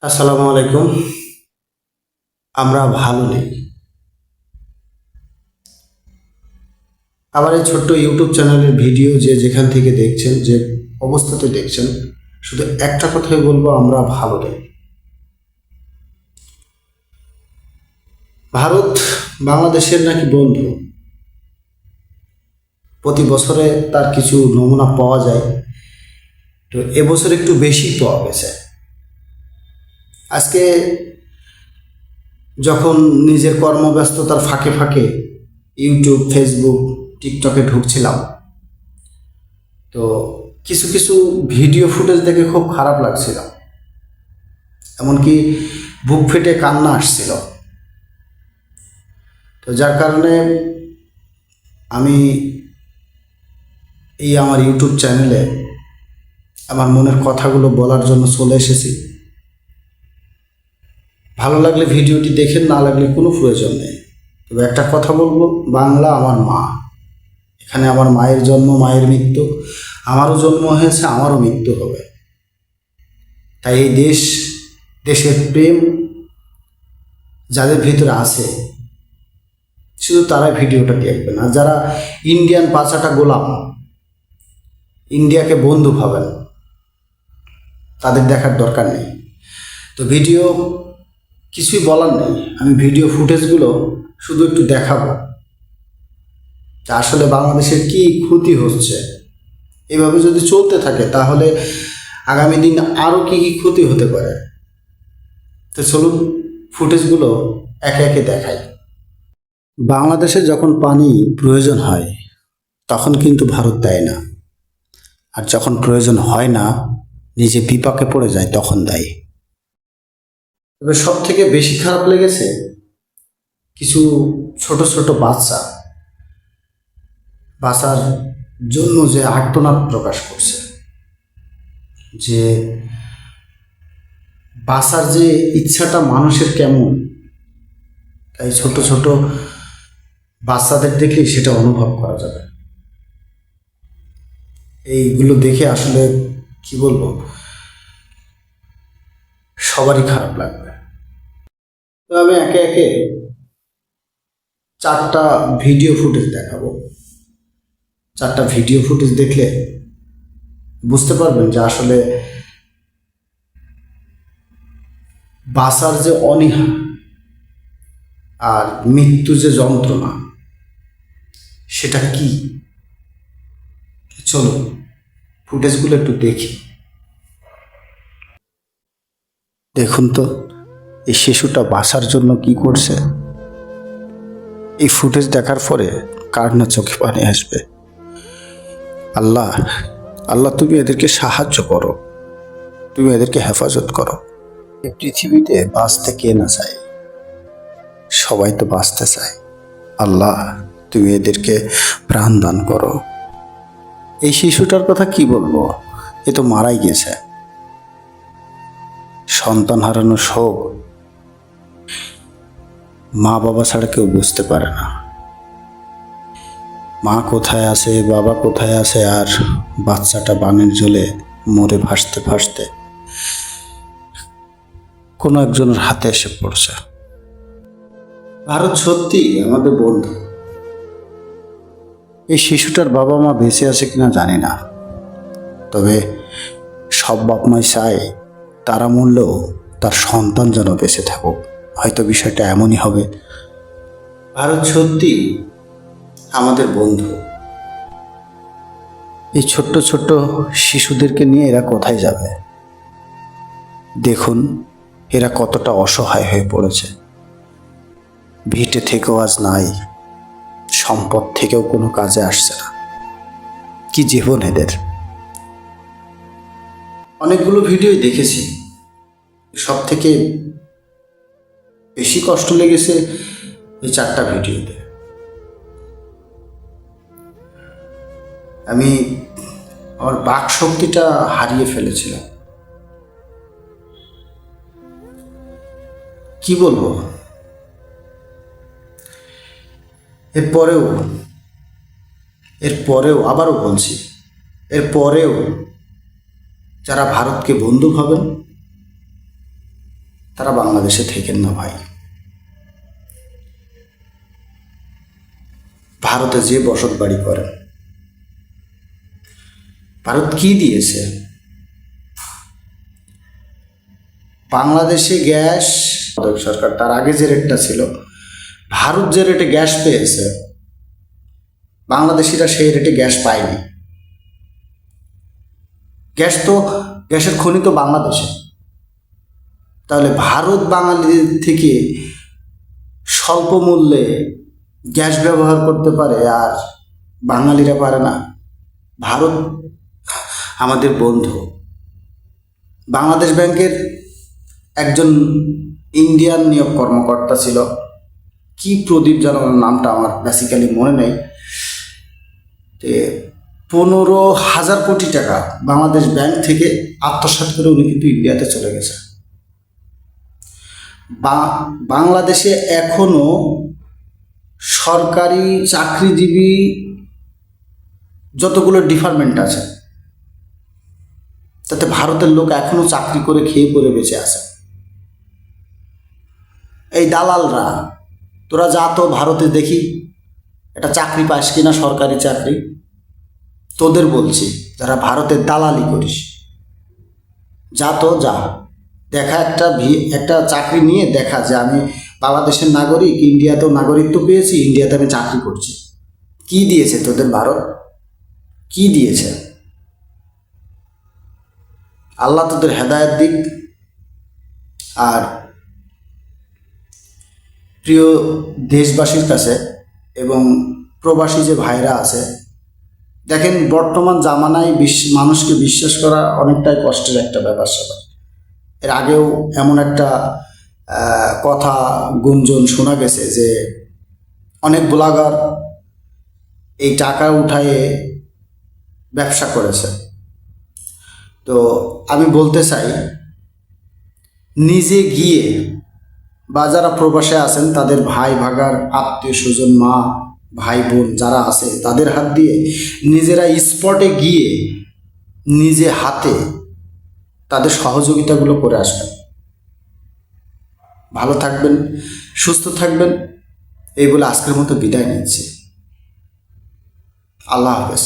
আসসালামু আলাইকুম। আমরা ভালো নেই। আমার এই ছোট্ট ইউটিউব চ্যানেলের ভিডিও যে যেখান থেকে দেখছেন, যে অবস্থাতে দেখছেন, শুধু একটা কথাই বলবো, আমরা ভালো নেই। ভারত বাংলাদেশের নাকি বন্ধু, প্রতি বছরে তার কিছু নমুনা পাওয়া যায়। তো এবছর একটু বেশি পাওয়া গেছে। আজকে যখন নিজের কর্মব্যস্ততার ফাঁকে ফাঁকে ইউটিউব, ফেসবুক, টিকটকে ঢুকছিলাম, তো কিছু কিছু ভিডিও ফুটেজ দেখে খুব খারাপ লাগছিল। এমনকি বুক ফেটে কান্না আসছিল। তো যার কারণে আমি এই আমার ইউটিউব চ্যানেলে আমার মনের কথাগুলো বলার জন্য চলে এসেছি। ভালো লাগলে ভিডিওটি দেখেন, না লাগলে কোনো প্রয়োজন নেই। তবে একটা কথা বলবো, বাংলা আমার মা। এখানে আমার মায়ের জন্ম, মায়ের মৃত্যু, আমারও জন্ম হয়েছে, আমারও মৃত্যু হবে। তাই এই দেশ, দেশের প্রেম যাদের ভিতরে আছে, শুধু তারাই ভিডিওটা দেখবেন। আর যারা ইন্ডিয়ান পাচাটা গোলাম, ইন্ডিয়াকে বন্ধু ভাবেন, তাদের দেখার দরকার নেই। তো ভিডিও কিছুই বলার নেই, আমি ভিডিও ফুটেজগুলো শুধু একটু দেখাবো যে আসলে বাংলাদেশের কি ক্ষতি হচ্ছে। এভাবে যদি চলতে থাকে তাহলে আগামী দিন আরও কি কি ক্ষতি হতে পারে। তো চলুন ফুটেজগুলো একে একে দেখাই। বাংলাদেশে যখন পানি প্রয়োজন হয় তখন কিন্তু ভারত দেয় না, আর যখন প্রয়োজন হয় না, নিজে বিপাকে পড়ে যায়, তখন দেয়। তবে সব থেকে বেশি খারাপ লেগেছে কিছু ছোট ছোট বাচ্চা বাঁচার জন্য যে আর্তনাদ প্রকাশ করছে, যে বাঁচার যে ইচ্ছাটা মানুষের কেমন, তাই ছোট ছোট বাচ্চাদের দেখলেই সেটা অনুভব করা যাবে। এইগুলো দেখে আসলে কি বলবো, সবারই খারাপ লাগবে। তো আমি একে একে চারটা ভিডিও ফুটেজ দেখাবো। চারটা ভিডিও ফুটেজ দেখলে বুঝতে পারবেন যে আসলে বাঁচার যে অনীহা আর মৃত্যু যে যন্ত্রণা, সেটা কি। চলো ফুটেজগুলো একটু দেখি। দেখুন তো এই শিশুটা বাঁচার জন্য কি করছে। এই ফুটেজ দেখার পরে কার না চোখে পানি আসবে। আল্লাহ, আল্লাহ তুমি এদেরকে সাহায্য করো, তুমি এদেরকে হেফাজত করো। এই পৃথিবীতে বাঁচতে কে না চায়, সবাই তো বাঁচতে চায়। আল্লাহ তুমি এদেরকে প্রাণ দান করো। এই শিশুটার কথা কি বলবো, এ তো মারাই গেছে। সন্তান হারানো শোক মা বাবা ছাড়া কেউ বুঝতে পারে না। মা কোথায় আছে, বাবা কোথায় আছে, আর বাচ্চাটা বানের জলে মরে ভাসতে ভাসতে কোনো একজনের হাতে এসে পড়ছে। ভারত সত্যি আমাদের বন্ধু। এই শিশুটার বাবা মা বেঁচে আছে কিনা জানি না, তবে সব বাপ মাই চায় তারা মরলেও তার সন্তান যেন বেঁচে থাকুক। হয়তো বিষয়টা এমনই হবে। ভারত সত্যি আমাদের বন্ধু। এই ছোট্ট ছোট্ট শিশুদেরকে নিয়ে এরা কোথায় যাবে? দেখুন এরা কতটা অসহায় হয়ে পড়েছে। ভিটে থেকেও আজ নাই, সম্পদ থেকেও কোনো কাজে আসছে না। কি জীবন এদের। অনেকগুলো ভিডিওই দেখেছি, সব থেকে বেশি কষ্ট লেগেছে এই চারটা ভিডিওতে। আমি আমার বাক শক্তিটা হারিয়ে ফেলেছিলাম। কি বলবো, এরপরেও এরপরেও আবারও বলছি, এরপরেও যারা ভারতকে বন্ধু ভাবেন, তারা বাংলাদেশে থেকেন না ভাই। ভারতে যে বসত বাড়ি করেন। ভারত কি দিয়েছে? বাংলাদেশে গ্যাস সরকার তার আগে যে রেটটা ছিল, ভারত যে রেটে গ্যাস পেয়েছে বাংলাদেশিরা সেই রেটে গ্যাস পায়নি। গ্যাসের খনি তো বাংলাদেশে। তাহলে ভারত বাঙালিদের থেকে স্বল্প মূল্যে গ্যাস ব্যবহার করতে পারে আর বাঙালিরা পারে না? ভারত আমাদের বন্ধু। বাংলাদেশ ব্যাংকের একজন ইন্ডিয়ান নিয়োগ কর্মকর্তা ছিল, কি প্রদীপ যেন নামটা আমার বেসিক্যালি মনে নেই, 15,000 কোটি টাকা বাংলাদেশ ব্যাংক থেকে আত্মসাৎ করে উনি কিন্তু ইন্ডিয়াতে চলে গেছে। বাংলাদেশে এখনো সরকারি চাকরিজীবী যতগুলো ডিপার্টমেন্ট আছে তাতে ভারতের লোক এখনো চাকরি করে খেয়ে পরে বেঁচে আছে। এই দালালরা, তোরা যা তো ভারতে দেখি একটা চাকরি পাস কিনা, সরকারি চাকরি। তোদের বলছি, যারা ভারতের দালালি করিস, যা তো যা, দেখা একটা চাকরি নিয়ে দেখা যে আমি বাংলাদেশের নাগরিক, ইন্ডিয়াতেও নাগরিকত্ব পেয়েছি, ইন্ডিয়াতে আমি চাকরি করছি। কি দিয়েছে তোদের ভারত? কি দিয়েছে? আল্লাহ তোদের হেদায়েত দিক। আর প্রিয় দেশবাসীর কাছে এবং প্রবাসী যে ভাইরা আছে, দেখেন বর্তমান জামানায় মানুষকে বিশ্বাস করা অনেকটাই কষ্টের একটা ব্যাপার স্যাপার। এর আগেও এমন একটা কথা গুঞ্জন শোনা গেছে যে অনেক ব্লগার এই টাকা উঠায়ে ব্যবসা করেছে। তো আমি বলতে চাই, নিজে গিয়ে বা যারা প্রবাসে আছেন তাদের ভাই ভাগার আত্মীয় স্বজন, মা ভাই বোন যারা আছে তাদের হাত দিয়ে নিজেরা স্পটে গিয়ে নিজে হাতে তাদের সহযোগিতাগুলো করে আসবেন। ভালো থাকবেন, সুস্থ থাকবেন, এই বলে আজকের মতো বিদায় নিচ্ছি। আল্লাহ হাফেজ।